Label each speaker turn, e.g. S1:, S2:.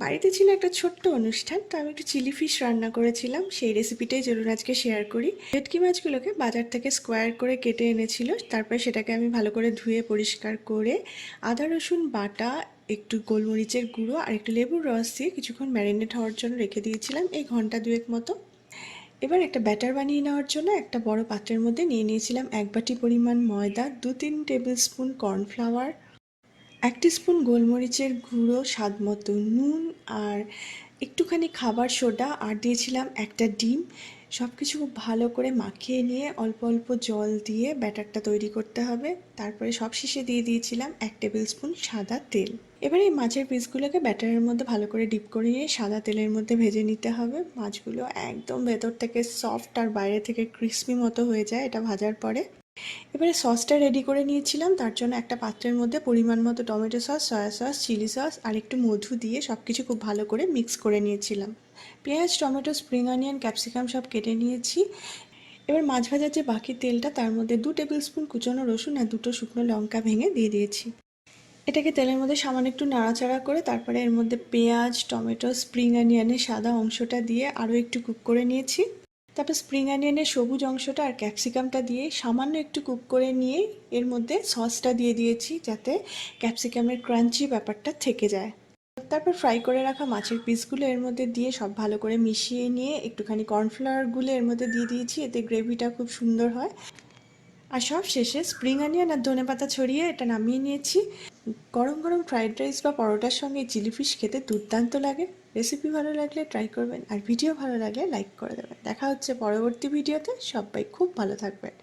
S1: বাড়িতে ছিল একটা ছোট্ট অনুষ্ঠান, তো আমি একটু চিলি ফিশ রান্না করেছিলাম। সেই রেসিপিটাই চলুন আজকে শেয়ার করি। ভেটকি মাছগুলোকে বাজার থেকে স্কোয়ার করে কেটে এনেছিল, তারপরে সেটাকে আমি ভালো করে ধুয়ে পরিষ্কার করে আদা রসুন বাটা, একটু গোলমরিচের গুঁড়ো আর একটু লেবুর রস দিয়ে কিছুক্ষণ ম্যারিনেট হওয়ার জন্য রেখে দিয়েছিলাম, এই ঘন্টা দুয়েক মতো। এবার একটা ব্যাটার বানিয়ে নেওয়ার জন্য একটা বড় পাত্রের মধ্যে নিয়ে নিয়েছিলাম 1 বাটি পরিমাণ ময়দা, 2-3 টেবিল স্পুন কর্নফ্লাওয়ার, 1 টিস্পুন গোলমরিচের গুঁড়ো, স্বাদ মতো নুন আর একটুখানি খাবার সোডা, আর দিয়েছিলাম একটা ডিম। সব কিছু খুব ভালো করে মাখিয়ে নিয়ে অল্প অল্প জল দিয়ে ব্যাটারটা তৈরি করতে হবে। তারপরে সব শেষে দিয়ে দিয়েছিলাম 1 টেবিল স্পুন সাদা তেল। এবারে এই মাছের পিসগুলোকে ব্যাটারের মধ্যে ভালো করে ডিপ করে নিয়ে সাদা তেলের মধ্যে ভেজে নিতে হবে। মাছগুলো একদম ভেতর থেকে সফট আর বাইরে থেকে ক্রিস্পি মতো হয়ে যায় এটা ভাজার পরে। এবারে সসটা রেডি করে নিয়েছিলাম, তার জন্য একটা পাত্রের মধ্যে পরিমাণ মতো tomato sauce, soya sauce, chilli sauce আর একটু মধু দিয়ে সব কিছু খুব ভালো করে মিক্স করে নিয়েছিলাম। পেঁয়াজ, টমেটো, স্প্রিং অনিয়ন, ক্যাপসিকাম সব কেটে নিয়েছি। এবার মাছ ভাজার যে বাকি তেলটা, তার মধ্যে 2 টেবিল স্পুন কুচনো রসুন আর 2টো শুকনো লঙ্কা ভেঙে দিয়ে দিয়েছি। এটাকে তেলের মধ্যে সামান্য একটু নাড়াচাড়া করে তারপরে এর মধ্যে পেঁয়াজ, টমেটো, স্প্রিং অনিয়নের সাদা অংশটা দিয়ে আরও একটু কুক করে নিয়েছি। তারপর স্প্রিং অনিয়নের সবুজ অংশটা আর ক্যাপসিকামটা দিয়ে সামান্য একটু কুক করে নিয়ে এর মধ্যে সসটা দিয়ে দিয়েছি, যাতে ক্যাপসিকামের ক্রাঞ্চি ব্যাপারটা থেকে যায়। তারপর ফ্রাই করে রাখা মাছের পিসগুলো এর মধ্যে দিয়ে সব ভালো করে মিশিয়ে নিয়ে একটুখানি কর্নফ্লাওয়ার গুলে এর মধ্যে দিয়ে দিয়েছি, এতে গ্রেভিটা খুব সুন্দর হয়। আর সব শেষে স্প্রিং অনিয়ন আর ধনেপাতা ছড়িয়ে এটা নামিয়ে নিয়েছি। গরম গরম ফ্রাইড রাইস বা পরোটার সঙ্গে চিলি ফিশ খেতে দুর্দান্ত লাগে। রেসিপি ভালো লাগলে ট্রাই করবেন, আর ভিডিও ভালো লাগলে লাইক করে দেবেন। দেখা হচ্ছে পরবর্তী ভিডিওতে। সবাই খুব ভালো থাকবেন।